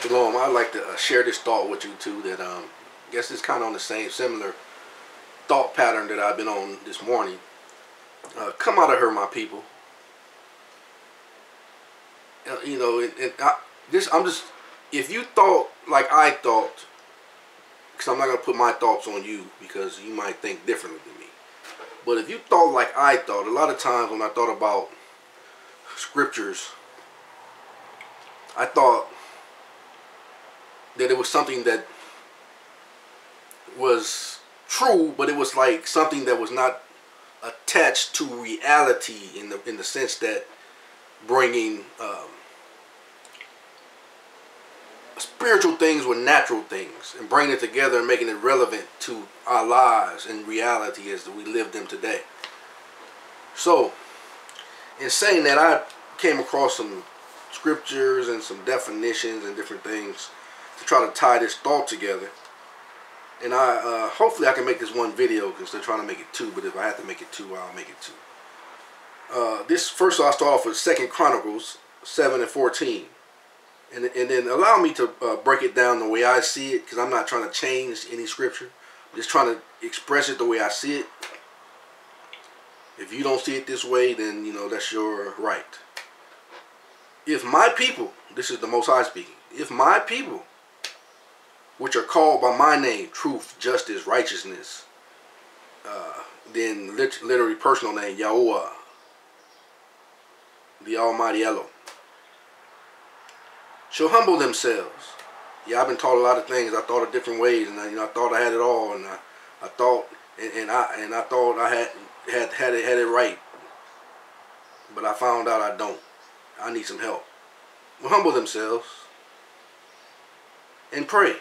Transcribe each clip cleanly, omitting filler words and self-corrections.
Shalom. I'd like to share this thought with you too. That I guess it's kind of on the same similar thought pattern that I've been on this morning. Come out of her, my people. I'm just. If you thought like I thought, because I'm not gonna put my thoughts on you because you might think differently than me. But if you thought like I thought, a lot of times when I thought about scriptures, I thought that it was something that was true, but it was like something that was not attached to reality in the sense that bringing spiritual things with natural things and bringing it together and making it relevant to our lives and reality as we live them today. So, in saying that, I came across some scriptures and some definitions and different things to try to tie this thought together. And hopefully I can make this one video because they're trying to make it two, but if I have to make it two, I'll make it two. First I'll start off with 2 Chronicles 7 and 14. And then allow me to break it down the way I see it, because I'm not trying to change any scripture. I'm just trying to express it the way I see it. If you don't see it this way, then, that's your right. If my people, this is the Most High speaking, if my people, which are called by my name, truth, justice, righteousness, then literally personal name, Yahuwah, the Almighty Elo, shall humble themselves. Yeah, I've been taught a lot of things. I thought of different ways, and I thought I had it all, and I thought, and I thought I had it right, but I found out I don't. I need some help. Well, humble themselves and pray.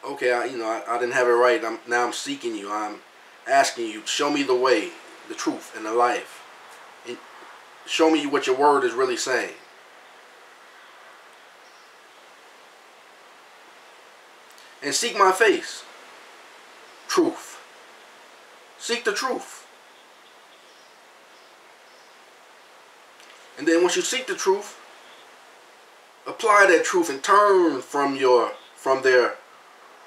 Okay, I didn't have it right. Now I'm seeking you. I'm asking you, show me the way, the truth, and the life, and show me what your word is really saying. And seek my face. Truth. Seek the truth. And then once you seek the truth, apply that truth and turn from their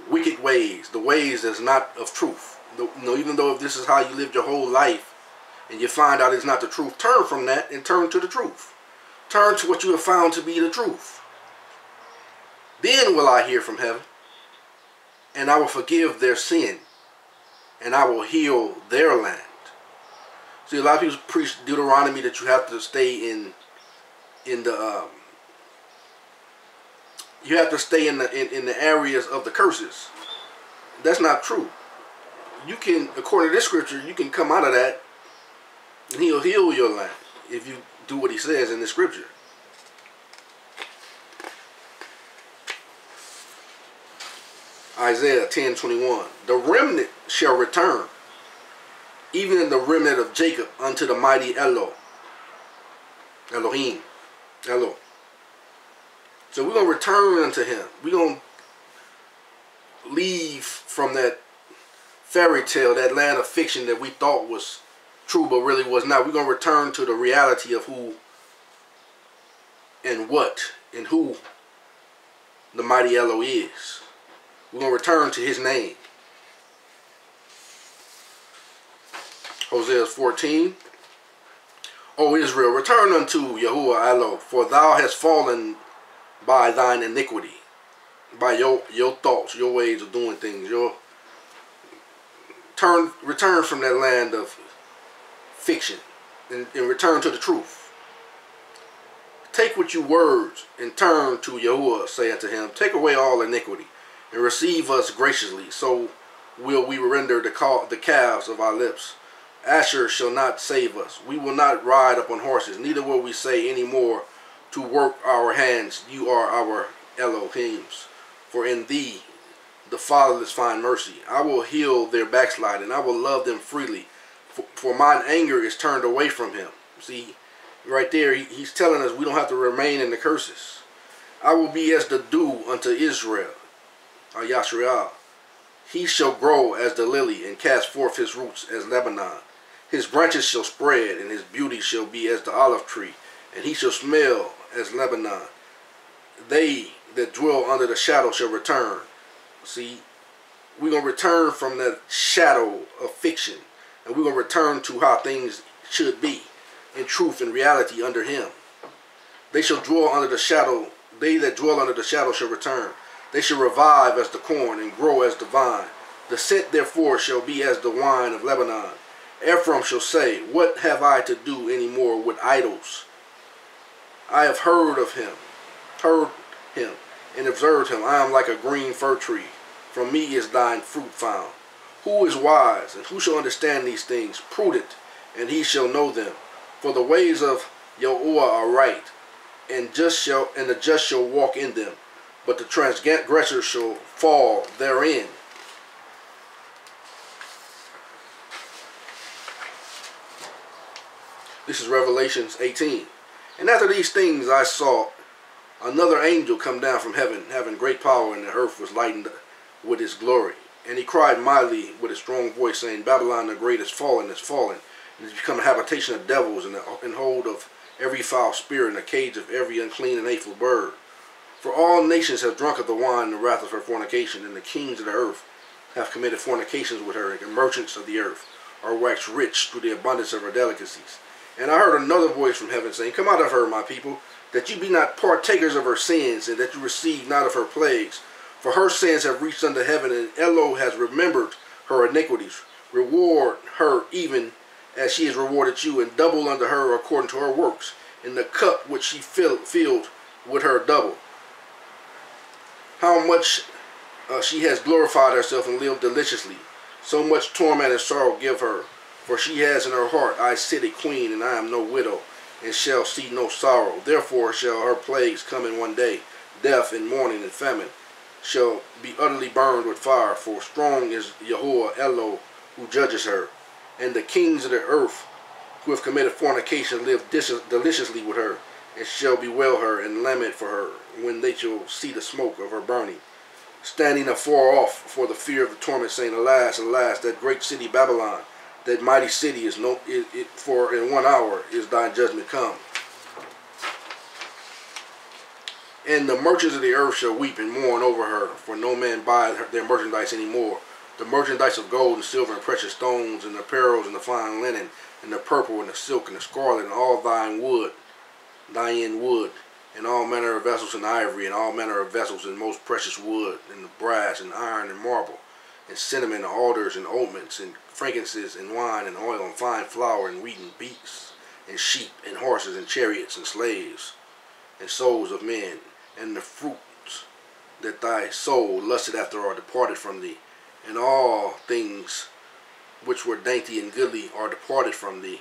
wicked ways, the ways that's not of truth. Even though if this is how you lived your whole life and you find out it's not the truth, turn from that and turn to the truth. Turn to what you have found to be the truth. Then will I hear from heaven, and I will forgive their sin, and I will heal their land. See, a lot of people preach Deuteronomy that you have to stay in the areas of the curses. That's not true. You can, according to this scripture, you can come out of that, and He'll heal your land if you do what He says in the scripture. Isaiah 10:21. The remnant shall return, even the remnant of Jacob, unto the mighty Elohim. Elo. So we're going to return unto Him. We're going to leave from that fairy tale, that land of fiction that we thought was true but really was not. We're going to return to the reality of who and what and who the mighty Elo is. We're going to return to His name. Hosea 14. O Israel, return unto Yahuwah Elo, for thou hast fallen by thine iniquity, by your thoughts, your ways of doing things. Return from that land of fiction and return to the truth. Take what you words and turn to Yahuwah, say unto Him, take away all iniquity, and receive us graciously, so will we render the calves of our lips. Asher shall not save us. We will not ride upon horses, neither will we say any more to work our hands, you are our Elohims. For in Thee the fatherless find mercy. I will heal their backsliding, I will love them freely, for mine anger is turned away from him. See, right there, he's telling us we don't have to remain in the curses. I will be as the dew unto Israel. Yashriel. He shall grow as the lily and cast forth his roots as Lebanon. His branches shall spread, and his beauty shall be as the olive tree, and he shall smell as Lebanon. they that dwell under the shadow shall return. See, we're going to return from that shadow of fiction, and we're going to return to how things should be in truth and reality under him. They shall dwell under the shadow. They that dwell under the shadow shall return. They shall revive as the corn and grow as the vine. The scent therefore shall be as the wine of Lebanon. Ephraim shall say, what have I to do any more with idols? I have heard him, and observed him. I am like a green fir tree. From me is thine fruit found. Who is wise, and who shall understand these things? Prudent, and he shall know them. For the ways of Yahuwah are right, and the just shall walk in them, but the transgressor shall fall therein. This is Revelations 18. And after these things I saw another angel come down from heaven, having great power, and the earth was lightened with his glory. And he cried mightily with a strong voice, saying, Babylon the great is fallen, and is become a habitation of devils, and hold of every foul spirit, and a cage of every unclean and hateful bird. For all nations have drunk of the wine and the wrath of her fornication, and the kings of the earth have committed fornications with her, and the merchants of the earth are waxed rich through the abundance of her delicacies. And I heard another voice from heaven saying, Come out of her, my people, that you be not partakers of her sins, and that you receive not of her plagues. For her sins have reached unto heaven, and Elo has remembered her iniquities. Reward her even as she has rewarded you, and double unto her according to her works. In the cup which she filled with her double. How much she has glorified herself and lived deliciously. So much torment and sorrow give her. For she has in her heart, I sit a queen, and I am no widow, and shall see no sorrow. Therefore shall her plagues come in one day, death and mourning and famine shall be utterly burned with fire. For strong is Yahuwah Elo, who judges her. And the kings of the earth, who have committed fornication, live deliciously with her, and shall bewail her and lament for her, when they shall see the smoke of her burning. Standing afar off for the fear of the torment, saying, Alas, alas, that great city Babylon, that mighty city is for in 1 hour is thy judgment come. And the merchants of the earth shall weep and mourn over her, for no man buyeth their merchandise any more. The merchandise of gold and silver and precious stones, and the apparels and the fine linen, and the purple and the silk and the scarlet, and all thine wood, and all manner of vessels in ivory, and all manner of vessels in most precious wood, and the brass and iron and marble, and cinnamon and alders and ointments, and frankincense and wine and oil and fine flour, and wheat and beasts, and sheep and horses and chariots and slaves, and souls of men, and the fruits that thy soul lusted after are departed from thee, and all things which were dainty and goodly are departed from thee,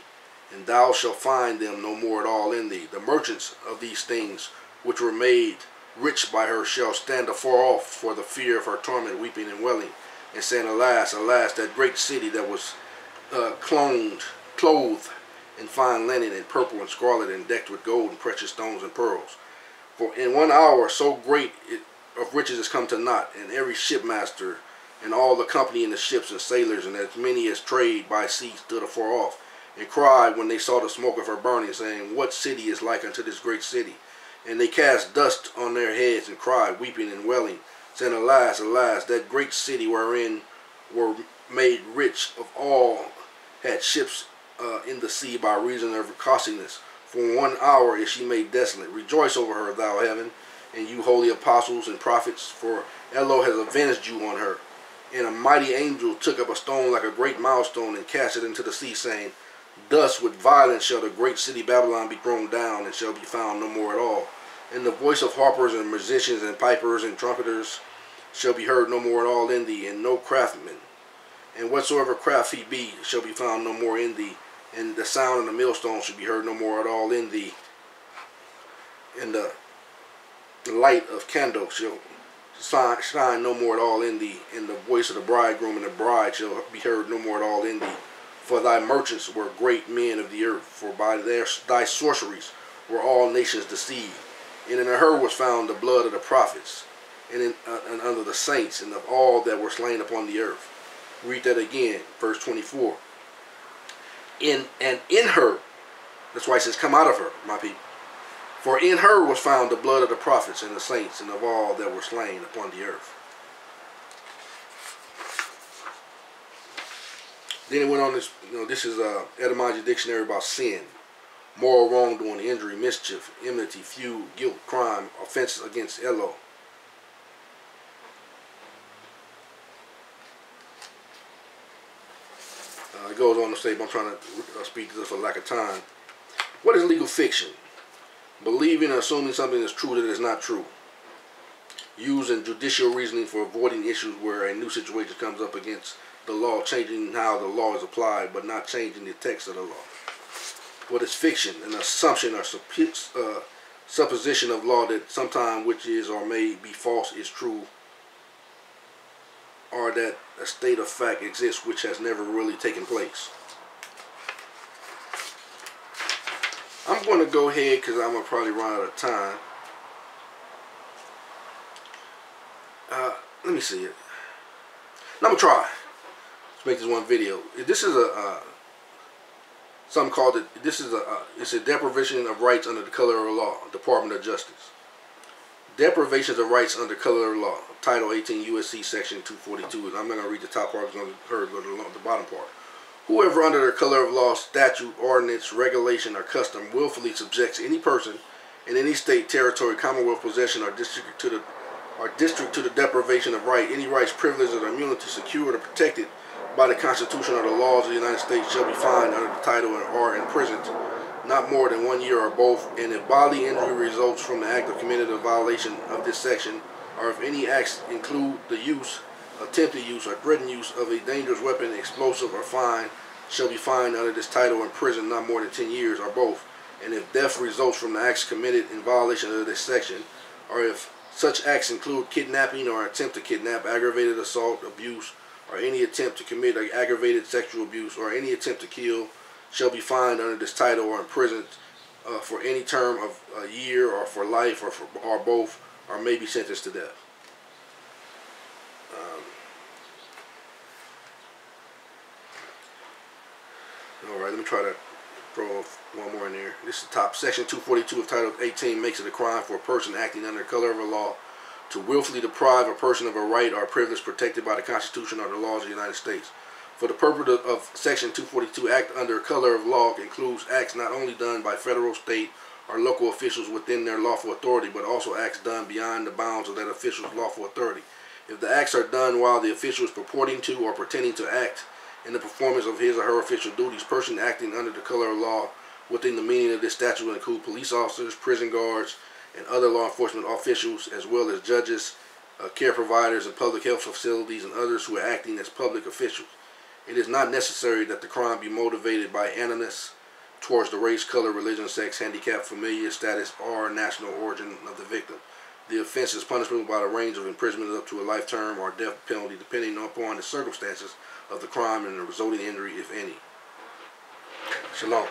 and thou shalt find them no more at all in thee. The merchants of these things which were made rich by her shall stand afar off for the fear of her torment, weeping and wailing, and saying, Alas, alas, that great city that was clothed in fine linen and purple and scarlet, and decked with gold and precious stones and pearls. For in 1 hour so great of riches is come to naught, and every shipmaster and all the company in the ships and sailors, and as many as trade by sea, stood afar off, and cried when they saw the smoke of her burning, saying, What city is like unto this great city? And they cast dust on their heads, and cried, weeping and wailing, saying, Alas, alas, that great city wherein were made rich of all had ships in the sea by reason of her costliness. For in 1 hour is she made desolate. Rejoice over her, thou heaven, and you holy apostles and prophets, for Elo has avenged you on her. And a mighty angel took up a stone like a great milestone, and cast it into the sea, saying, Thus with violence shall the great city Babylon be thrown down, and shall be found no more at all. And the voice of harpers and musicians and pipers and trumpeters shall be heard no more at all in thee, and no craftsman. And whatsoever craft he be shall be found no more in thee, and the sound of the millstone shall be heard no more at all in thee. And the light of candle shall shine no more at all in thee, and the voice of the bridegroom and the bride shall be heard no more at all in thee. For thy merchants were great men of the earth, for by thy sorceries were all nations deceived. And in her was found the blood of the prophets, and under the saints, and of all that were slain upon the earth. Read that again, verse 24. In her, that's why it says, Come out of her, my people. For in her was found the blood of the prophets and the saints and of all that were slain upon the earth. Then it went on this, this is a etymology dictionary about sin. Moral wrongdoing, injury, mischief, enmity, feud, guilt, crime, offenses against Elo. It goes on to say, but I'm trying to speak to this for lack of time. What is legal fiction? Believing or assuming something is true that is not true. Used in judicial reasoning for avoiding issues where a new situation comes up against the law, changing how the law is applied, but not changing the text of the law. What is fiction? An assumption or supposition of law that sometime which is or may be false is true, or that a state of fact exists which has never really taken place. I'm going to go ahead because I'm going to probably run out of time. Let me see it. I'm going to try. Let's make this one video. This is something called it's a deprivation of rights under the color of law, Department of Justice. Deprivations of rights under color of law, Title 18 U.S.C. Section 242. I'm not going to read the top part, I'm going to go to the bottom part. Whoever under the color of law, statute, ordinance, regulation, or custom willfully subjects any person in any state, territory, commonwealth, possession, or district to the deprivation of right, any rights, privileges, or immunity secured or protected by the Constitution or the laws of the United States shall be fined under the title or imprisoned not more than 1 year or both, and if bodily injury results from the act of committed a violation of this section, or if any acts include the use, attempted use, or threatened use of a dangerous weapon, explosive, or fine, shall be fined under this title or imprisoned not more than 10 years or both, and if death results from the acts committed in violation of this section, or if such acts include kidnapping or attempt to kidnap, aggravated assault, abuse, or any attempt to commit aggravated sexual abuse, or any attempt to kill, shall be fined under this title or imprisoned for any term of a year or for life or both, or may be sentenced to death. Alright, let me try to throw one more in there. This is the top. Section 242 of Title 18 makes it a crime for a person acting under the color of a law to willfully deprive a person of a right or a privilege protected by the Constitution or the laws of the United States. For the purpose of Section 242, act under color of law includes acts not only done by federal, state, or local officials within their lawful authority, but also acts done beyond the bounds of that official's lawful authority. If the acts are done while the official is purporting to or pretending to act in the performance of his or her official duties, person acting under the color of law within the meaning of this statute will include police officers, prison guards, and other law enforcement officials, as well as judges, care providers, and public health facilities, and others who are acting as public officials. It is not necessary that the crime be motivated by animus towards the race, color, religion, sex, handicap, familial status, or national origin of the victim. The offense is punishable by the range of imprisonment up to a life term or death penalty, depending upon the circumstances of the crime and the resulting injury, if any. Shalom.